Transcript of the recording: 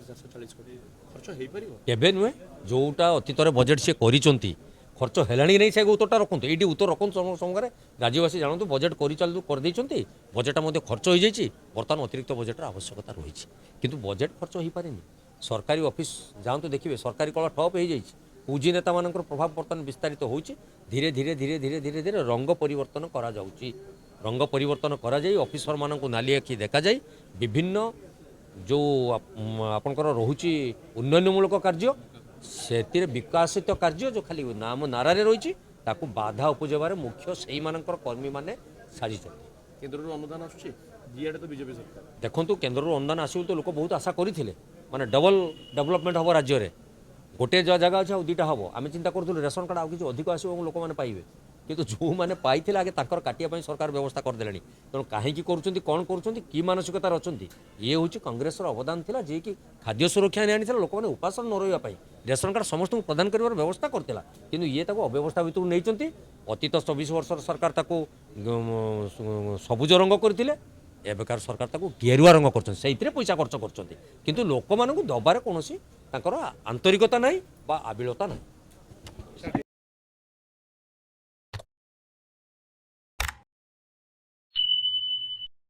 440 କୋଟି ଖର୍ଚ୍ଚ ହେଇପାରିବ କେବେ ନୁହେଁ ଯେଉଁଟା ଅତୀତରେ ବଜେଟ୍ ସେ କରିଛନ୍ତି ଖର୍ଚ୍ଚ ହେଲାଣି କି ନାହିଁ ସେ ଉତ୍ତରଟା ରଖନ୍ତୁ ଏଇଠି ଉତ୍ତର ରଖନ୍ତୁ ସମୟରେ ରାଜ୍ୟବାସୀ ଜାଣନ୍ତୁ ବଜେଟ୍ କରିଦେଇଛନ୍ତି ବଜେଟ୍ଟା ମଧ୍ୟ ଖର୍ଚ୍ଚ ହୋଇଯାଇଛି ବର୍ତ୍ତମାନ ଅତିରିକ୍ତ ବଜେଟ୍ର ଆବଶ୍ୟକତା ରହିଛି କିନ୍ତୁ ବଜେଟ୍ ଖର୍ଚ୍ଚ ହୋଇପାରେନି ସରକାରୀ ଅଫିସ୍ ଯାଆନ୍ତୁ ଦେଖିବେ ସରକାରୀ କଳ ଠପ୍ ହୋଇଯାଇଛି ପୁଞ୍ଜି ନେତାମାନଙ୍କର ପ୍ରଭାବ ବର୍ତ୍ତମାନ ବିସ୍ତାରିତ ହେଉଛି ଧୀରେ ଧୀରେ ଧୀରେ ଧୀରେ ଧୀରେ ଧୀରେ ରଙ୍ଗ ପରିବର୍ତ୍ତନ କରାଯାଉଛି ରଙ୍ଗ ପରିବର୍ତ୍ତନ କରାଯାଇ ଅଫିସରମାନଙ୍କୁ ନାଲି ଆଖି ଦେଖାଯାଇ ବିଭିନ୍ନ ଯେଉଁ ଆପଣଙ୍କର ରହୁଛି ଉନ୍ନୟନମୂଳକ କାର୍ଯ୍ୟ ସେଥିରେ ବିକାଶିତ କାର୍ଯ୍ୟ ଯେଉଁ ଖାଲି ନାମ ନାରାରେ ରହିଛି ତାକୁ ବାଧା ଉପଜେବାରେ ମୁଖ୍ୟ ସେଇମାନଙ୍କର କର୍ମୀମାନେ ସାଜିଛନ୍ତି କେନ୍ଦ୍ରରୁ ଅନୁଦାନ ଆସୁଛି ଦିଆଡ଼େ ତ ବିଜେପି ସରକାର ଦେଖନ୍ତୁ କେନ୍ଦ୍ରରୁ ଅନୁଦାନ ଆସିବ ତ ଲୋକ ବହୁତ ଆଶା କରିଥିଲେ ମାନେ ଡବଲ ଡେଭଲପମେଣ୍ଟ ହେବ ରାଜ୍ୟରେ ଗୋଟିଏ ଜାଗା ଅଛି ଆଉ ଦୁଇଟା ହେବ ଆମେ ଚିନ୍ତା କରୁଥିଲୁ ରେସନ କାର୍ଡ଼ ଆଉ କିଛି ଅଧିକ ଆସିବ ଏବଂ ଲୋକମାନେ ପାଇବେ କିନ୍ତୁ ଯେଉଁମାନେ ପାଇଥିଲେ ଆଗେ ତାଙ୍କର କାଟିବା ପାଇଁ ସରକାର ବ୍ୟବସ୍ଥା କରିଦେଲେଣି ତେଣୁ କାହିଁକି କରୁଛନ୍ତି କ'ଣ କରୁଛନ୍ତି କି ମାନସିକତାରେ ଅଛନ୍ତି ଇଏ ହେଉଛି କଂଗ୍ରେସର ଅବଦାନ ଥିଲା ଯିଏକି ଖାଦ୍ୟ ସୁରକ୍ଷା ଆଣିଥିଲା ଲୋକମାନେ ଉପାସନ ନ ରହିବା ପାଇଁ ରେସନ କାର୍ଡ଼ ସମସ୍ତଙ୍କୁ ପ୍ରଦାନ କରିବାର ବ୍ୟବସ୍ଥା କରିଥିଲା କିନ୍ତୁ ଇଏ ତାକୁ ଅବ୍ୟବସ୍ଥା ଭିତରୁ ନେଇଛନ୍ତି ଅତୀତ 24 ବର୍ଷର ସରକାର ତାକୁ ସବୁଜ ରଙ୍ଗ କରିଥିଲେ ଏବେକାର ସରକାର ତାକୁ ଗେରୁଆ ରଙ୍ଗ କରୁଛନ୍ତି ସେଇଥିରେ ପଇସା ଖର୍ଚ୍ଚ କରୁଛନ୍ତି କିନ୍ତୁ ଲୋକମାନଙ୍କୁ ଦେବାରେ କୌଣସି ତାଙ୍କର ଆନ୍ତରିକତା ନାହିଁ ବା ଆବିଳତା ନାହିଁ